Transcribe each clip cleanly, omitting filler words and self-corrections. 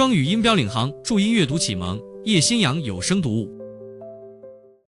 双语音标领航，注音阅读启蒙，叶兴阳有声读物。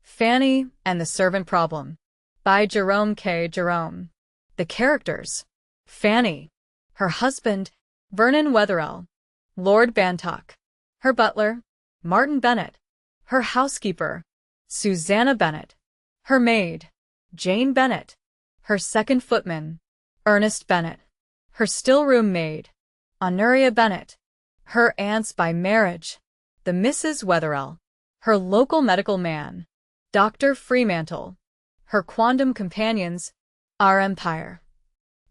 Fanny and the Servant Problem by Jerome K. Jerome. The characters: Fanny, her husband, Vernon Wetherell, Lord Bantock, her butler, Martin Bennet, her housekeeper, Susanna Bennet, her maid, Jane Bennet, her second footman, Ernest Bennet, her still-room maid, Honoria Bennet, her aunts by marriage, the Mrs. Wetherell, her local medical man, Dr. Fremantle, her quondam companions, our empire: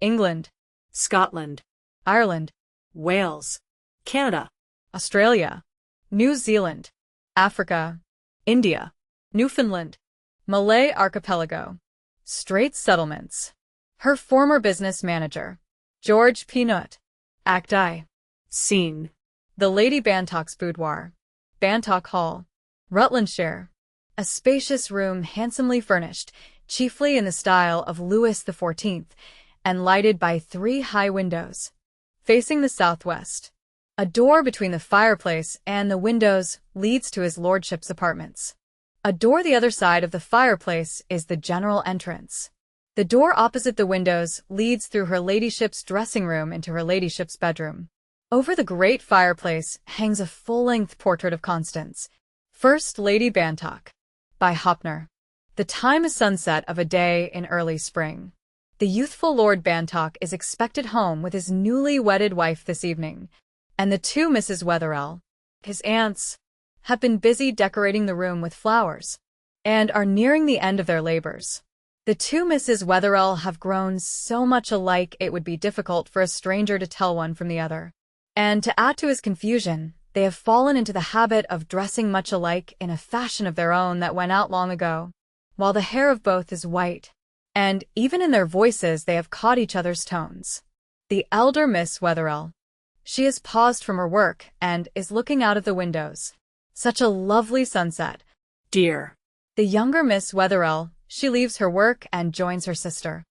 England, Scotland, Ireland, Wales, Canada, Australia, New Zealand, Africa, India, Newfoundland, Malay Archipelago, Straits Settlements, her former business manager, George Peanut, Act I. Scene: The Lady Bantock's boudoir, Bantock Hall, Rutlandshire, a spacious room handsomely furnished, chiefly in the style of Louis XIV, and lighted by 3 high windows, facing the southwest. A door between the fireplace and the windows leads to his lordship's apartments. A door the other side of the fireplace is the general entrance. The door opposite the windows leads through her ladyship's dressing room into her ladyship's bedroom. Over the great fireplace hangs a full-length portrait of Constance, First Lady Bantock, by Hopner. The time is sunset of a day in early spring. The youthful Lord Bantock is expected home with his newly wedded wife this evening, and the 2 Misses Wetherell, his aunts, have been busy decorating the room with flowers, and are nearing the end of their labors. The 2 Misses Wetherell have grown so much alike it would be difficult for a stranger to tell one from the other. And to add to his confusion, they have fallen into the habit of dressing much alike in a fashion of their own that went out long ago, while the hair of both is white, and even in their voices they have caught each other's tones. The elder Miss Wetherell. She has paused from her work and is looking out of the windows. Such a lovely sunset, dear. The younger Miss Wetherell. She leaves her work and joins her sister.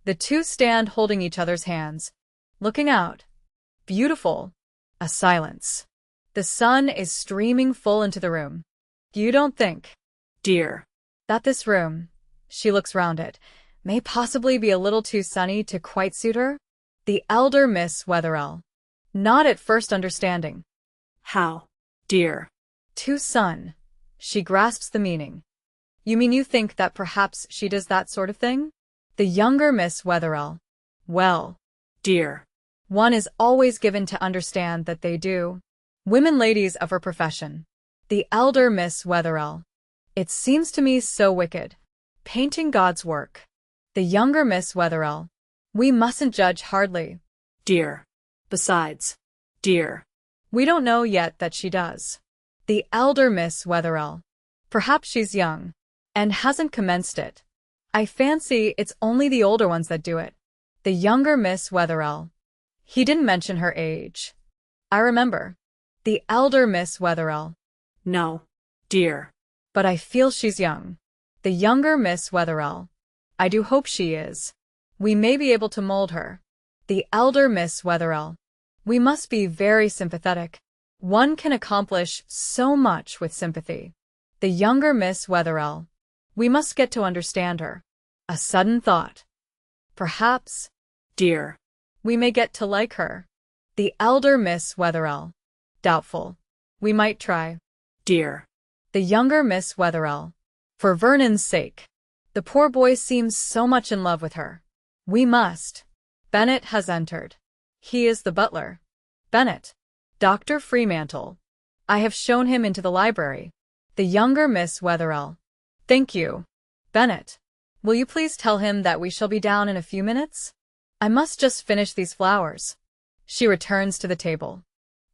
The 2 stand holding each other's hands, looking out. Beautiful. A silence. The sun is streaming full into the room. You don't think, dear, that this room, she looks round it, may possibly be a little too sunny to quite suit her? The elder Miss Wetherell. Not at first understanding. How, dear? Too sun. She grasps the meaning. You mean you think that perhaps she does that sort of thing? The younger Miss Wetherell. Well, dear, one is always given to understand that they do. Women ladies of her profession. The elder Miss Wetherell. It seems to me so wicked. Painting God's work. The younger Miss Wetherell. We mustn't judge hardly. Dear. Besides, dear, we don't know yet that she does. The elder Miss Wetherell. Perhaps she's young, and hasn't commenced it. I fancy it's only the older ones that do it. The younger Miss Wetherell. He didn't mention her age. I remember. The elder Miss Wetherell. No, dear. But I feel she's young. The younger Miss Wetherell. I do hope she is. We may be able to mold her. The elder Miss Wetherell. We must be very sympathetic. One can accomplish so much with sympathy. The younger Miss Wetherell. We must get to understand her. A sudden thought. Perhaps, dear, we may get to like her. The elder Miss Wetherell. Doubtful. We might try. Dear. The younger Miss Wetherell. For Vernon's sake. The poor boy seems so much in love with her. We must. Bennet has entered. He is the butler. Bennet. Dr. Fremantle. I have shown him into the library. The younger Miss Wetherell. Thank you. Bennet. Will you please tell him that we shall be down in a few minutes? I must just finish these flowers. She returns to the table.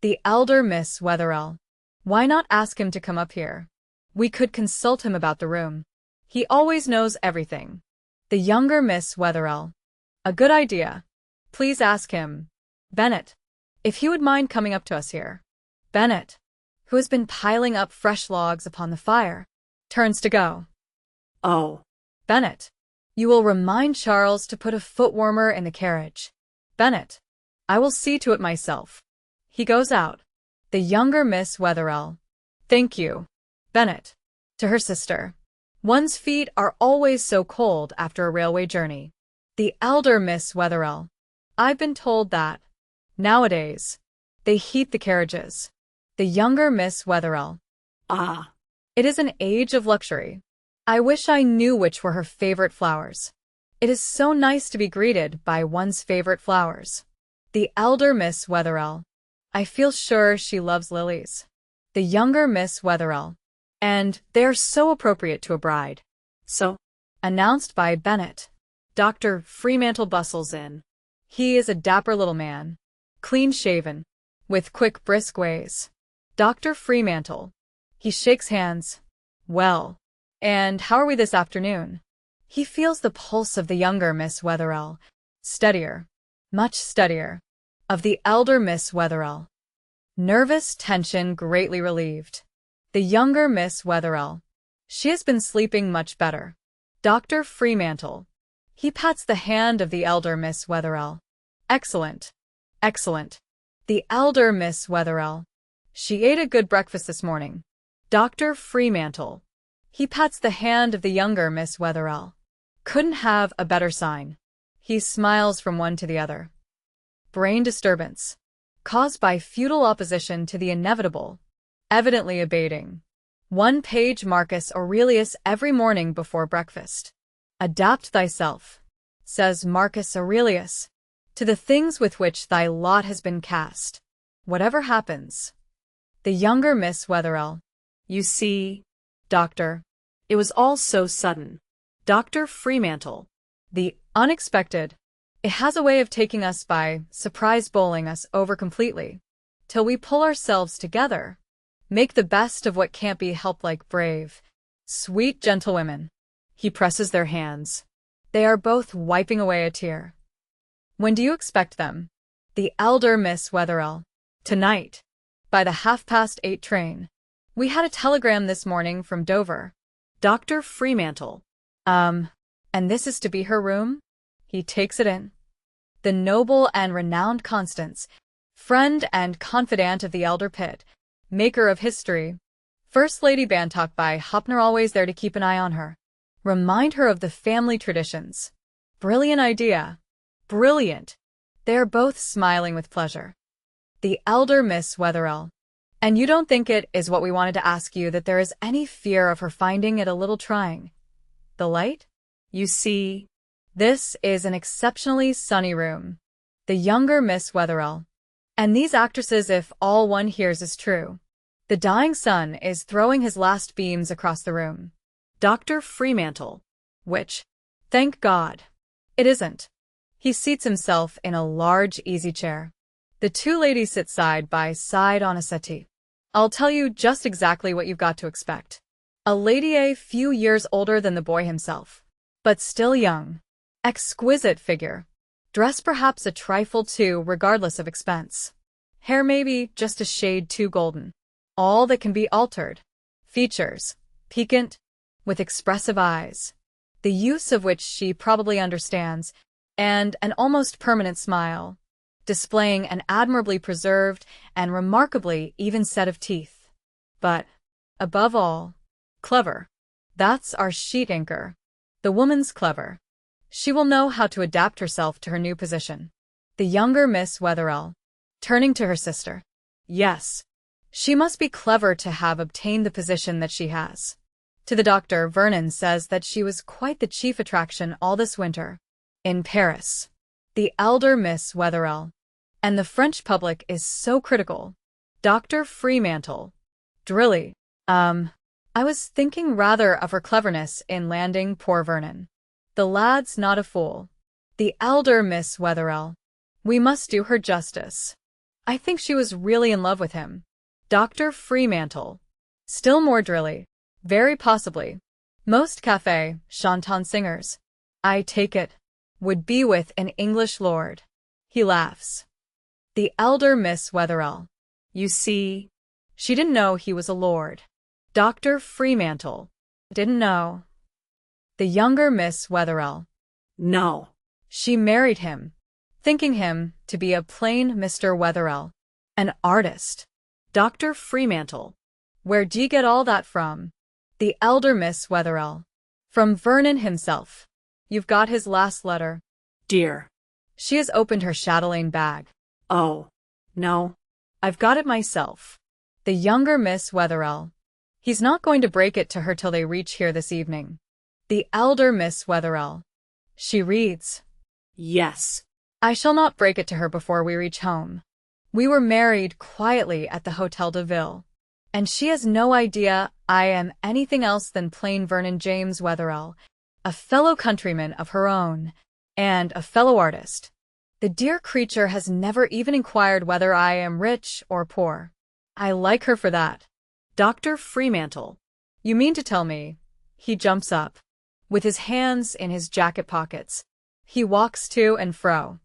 The elder Miss Wetherell. Why not ask him to come up here? We could consult him about the room. He always knows everything. The younger Miss Wetherell. A good idea. Please ask him. Bennet. If he would mind coming up to us here. Bennet, who has been piling up fresh logs upon the fire, turns to go. Oh. Bennet, you will remind Charles to put a foot warmer in the carriage. Bennet, I will see to it myself. He goes out. The younger Miss Wetherell. Thank you, Bennet. To her sister. One's feet are always so cold after a railway journey. The elder Miss Wetherell. I've been told that, nowadays, they heat the carriages. The younger Miss Wetherell. Ah. It is an age of luxury. I wish I knew which were her favorite flowers. It is so nice to be greeted by one's favorite flowers. The elder Miss Wetherell. I feel sure she loves lilies. The younger Miss Wetherell. And they're so appropriate to a bride. So, Announced by Bennet. Dr. Fremantle bustles in. He is a dapper little man, clean-shaven, with quick, brisk ways. Dr. Fremantle. He shakes hands. Well, and how are we this afternoon? He feels the pulse of the younger Miss Wetherell. Steadier. Much steadier. Of the elder Miss Wetherell. Nervous tension greatly relieved. The younger Miss Wetherell. She has been sleeping much better. Dr. Fremantle. He pats the hand of the elder Miss Wetherell. Excellent. Excellent. The elder Miss Wetherell. She ate a good breakfast this morning. Dr. Fremantle. He pats the hand of the younger Miss Wetherell. Couldn't have a better sign. He smiles from one to the other. Brain disturbance. Caused by futile opposition to the inevitable. Evidently abating. 1 page Marcus Aurelius every morning before breakfast. Adapt thyself, says Marcus Aurelius, to the things with which thy lot has been cast. Whatever happens. The younger Miss Wetherell. you see, Doctor. it was all so sudden. Dr. Fremantle. The unexpected. It has a way of taking us by surprise, bowling us over completely. Till we pull ourselves together. Make the best of what can't be helped like brave, sweet gentlewomen. He presses their hands. They are both wiping away a tear. When do you expect them? The elder Miss Wetherell. Tonight. By the 8:30 train. We had a telegram this morning from Dover. Dr. Fremantle. And this is to be her room? He takes it in. The noble and renowned Constance, friend and confidant of the elder Pitt, maker of history. First Lady Bantock by Hopner, always there to keep an eye on her. Remind her of the family traditions. Brilliant idea. Brilliant. They are both smiling with pleasure. The elder Miss Wetherell. And you don't think it is what we wanted to ask you, that there is any fear of her finding it a little trying? The light? You see, This is an exceptionally sunny room. The younger Miss Wetherell. And these actresses, if all one hears is true. The dying sun is throwing his last beams across the room. Dr. Fremantle. Which, thank God, it isn't. He seats himself in a large easy chair. The two ladies sit side by side on a settee. I'll tell you just exactly what you've got to expect. A lady a few years older than the boy himself, but still young. Exquisite figure. Dress perhaps a trifle too, regardless of expense. Hair maybe just a shade too golden. All that can be altered. Features. Piquant. With expressive eyes. The use of which she probably understands. And an almost permanent smile. Displaying an admirably preserved and remarkably even set of teeth. But, above all, clever. That's our sheet anchor. The woman's clever. She will know how to adapt herself to her new position. The younger Miss Wetherell. Turning to her sister. Yes. She must be clever to have obtained the position that she has. To the doctor, Vernon says that she was quite the chief attraction all this winter. In Paris. The elder Miss Wetherell. And the French public is so critical. Dr. Fremantle. Drilly. I was thinking rather of her cleverness in landing poor Vernon. The lad's not a fool. The elder Miss Wetherell. We must do her justice. I think she was really in love with him. Dr. Fremantle. Still more drilly. Very possibly. Most café chantant singers, I take it, would be with an English lord. He laughs. The elder Miss Wetherell. You see, she didn't know he was a lord. Dr. Fremantle. Didn't know. The younger Miss Wetherell. No. She married him, thinking him to be a plain Mr. Wetherell. An artist. Dr. Fremantle. Where'd you get all that from? The elder Miss Wetherell. From Vernon himself. You've got his last letter. Dear. She has opened her chatelaine bag. Oh. No. I've got it myself. The younger Miss Wetherell. He's not going to break it to her till they reach here this evening. The elder Miss Wetherell. She reads. Yes. I shall not break it to her before we reach home. We were married quietly at the Hotel de Ville. And she has no idea I am anything else than plain Vernon James Wetherell, a fellow countryman of her own, and a fellow artist. The dear creature has never even inquired whether I am rich or poor. I like her for that. Dr. Fremantle. You mean to tell me? He jumps up. With his hands in his jacket pockets, he walks to and fro.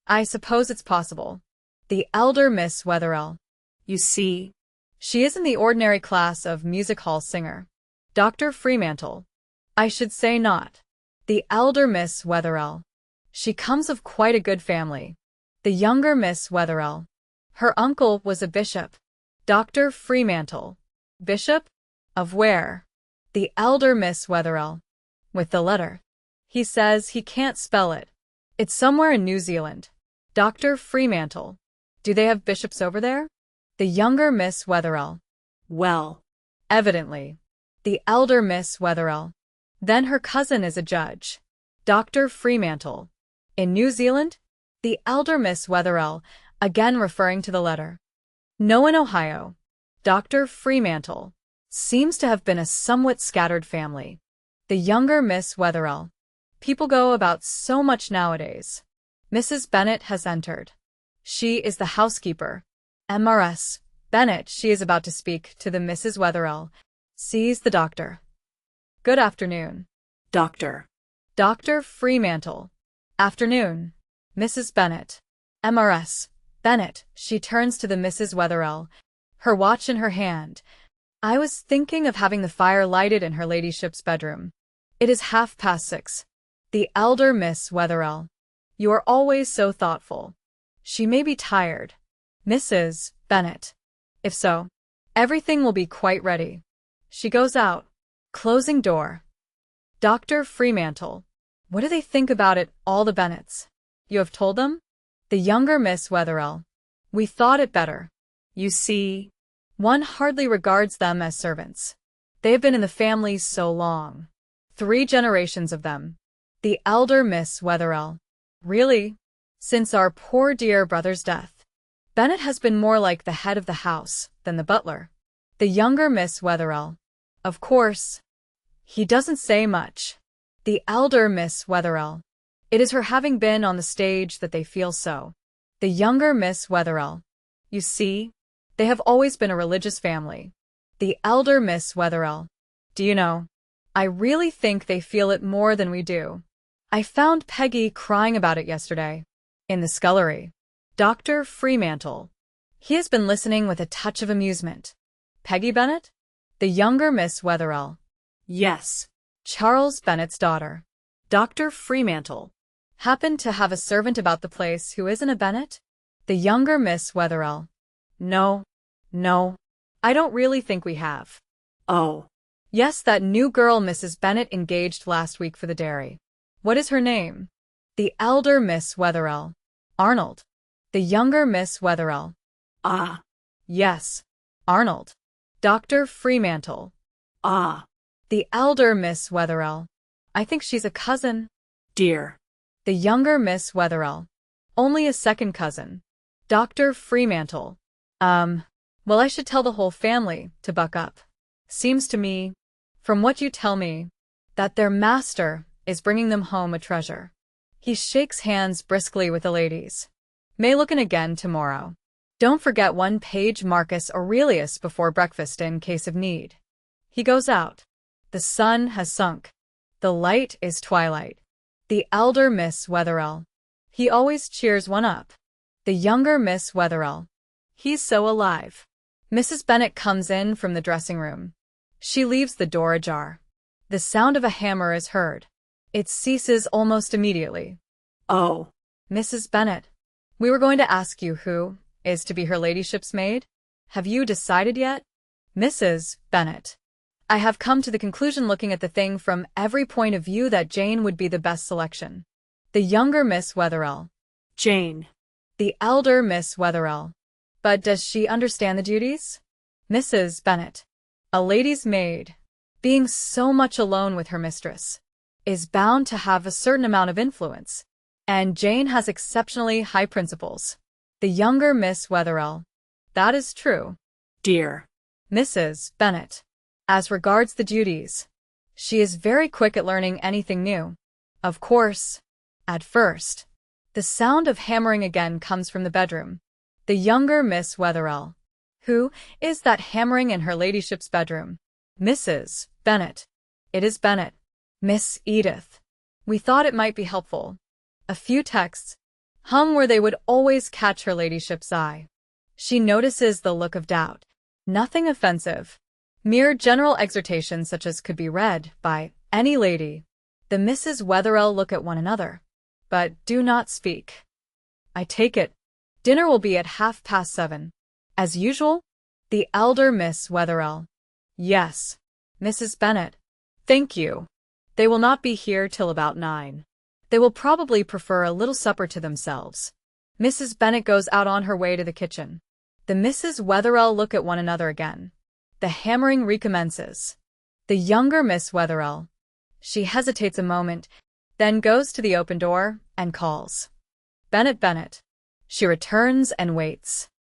I suppose it's possible. The elder Miss Wetherell. You see, she isn't the ordinary class of music hall singer. Dr. Fremantle. I should say not. The elder Miss Wetherell. She comes of quite a good family. The younger Miss Wetherell. Her uncle was a bishop. Dr. Fremantle. Bishop? Of where? The elder Miss Wetherell. With the letter. He says he can't spell it. It's somewhere in New Zealand. Dr. Fremantle. Do they have bishops over there? The younger Miss Wetherell. Well. Evidently. The elder Miss Wetherell. Then her cousin is a judge. Dr. Fremantle. In New Zealand? The elder Miss Wetherell, again referring to the letter. No, in Ohio. Dr. Fremantle. Seems to have been a somewhat scattered family. The younger Miss Wetherell. People go about so much nowadays. Mrs. Bennet has entered. She is the housekeeper. Mrs. Bennet, she is about to speak to the Mrs. Wetherell. Sees the doctor. Good afternoon. Doctor. Dr. Fremantle. Afternoon. Mrs. Bennet. Mrs. Bennet, she turns to the Mrs. Wetherell, her watch in her hand. I was thinking of having the fire lighted in her ladyship's bedroom. It is 6:30. The elder Miss Wetherell. You are always so thoughtful. She may be tired. Mrs. Bennet. If so, everything will be quite ready. She goes out, closing door. Dr. Fremantle. What do they think about it, all the Bennets? You have told them? The younger Miss Wetherell. We thought it better. You see, one hardly regards them as servants. They have been in the family so long. 3 generations of them. The elder Miss Wetherell. Really? Since our poor dear brother's death. Bennet has been more like the head of the house than the butler. The younger Miss Wetherell. Of course. He doesn't say much. The elder Miss Wetherell. It is her having been on the stage that they feel so. The younger Miss Wetherell. You see, they have always been a religious family. The elder Miss Wetherell. Do you know, I really think they feel it more than we do. I found Peggy crying about it yesterday. In the scullery. Dr. Fremantle. He has been listening with a touch of amusement. Peggy Bennet? The younger Miss Wetherell. Yes. Charles Bennet's daughter. Dr. Fremantle. Happened to have a servant about the place who isn't a Bennet? The younger Miss Wetherell. No. I don't really think we have. Oh. Yes, that new girl Mrs. Bennet engaged last week for the dairy. What is her name? The elder Miss Wetherell. Arnold. The younger Miss Wetherell. Ah. Yes. Arnold. Dr. Fremantle. Ah. The elder Miss Wetherell. I think she's a cousin. Dear. The younger Miss Wetherell. Only a second cousin. Dr. Fremantle. Well, I should tell the whole family to buck up. Seems to me, from what you tell me, that their master is bringing them home a treasure. He shakes hands briskly with the ladies. May look in again tomorrow. Don't forget 1 page Marcus Aurelius before breakfast in case of need. He goes out. The sun has sunk. The light is twilight. The elder Miss Wetherell. He always cheers one up. The younger Miss Wetherell. He's so alive. Mrs. Bennet comes in from the dressing room. She leaves the door ajar. The sound of a hammer is heard. It ceases almost immediately. Oh. Mrs. Bennet. We were going to ask you who is to be her ladyship's maid? Have you decided yet? Mrs. Bennet. I have come to the conclusion, looking at the thing from every point of view, that Jane would be the best selection. The younger Miss Wetherell. Jane. The elder Miss Wetherell. But does she understand the duties? Mrs. Bennet. A lady's maid, being so much alone with her mistress, is bound to have a certain amount of influence, and Jane has exceptionally high principles. The younger Miss Wetherell. That is true. Dear. Mrs. Bennet. As regards the duties, she is very quick at learning anything new. Of course, at first, the sound of hammering again comes from the bedroom. The younger Miss Wetherell. Who is that hammering in her ladyship's bedroom? Mrs. Bennet. It is Bennet. Miss Edith. We thought it might be helpful. A few texts, hung where they would always catch her ladyship's eye. She notices the look of doubt. Nothing offensive. Mere general exhortation, such as could be read by any lady. The Misses Wetherell look at one another, but do not speak. I take it, dinner will be at 7:30. As usual? The elder Miss Wetherell. Yes. Mrs. Bennet. Thank you. They will not be here till about 9. They will probably prefer a little supper to themselves. Mrs. Bennet goes out on her way to the kitchen. The Misses Wetherell look at one another again. The hammering recommences. The younger Miss Wetherell. She hesitates a moment, then goes to the open door and calls. Bennet, Bennet. She returns and waits.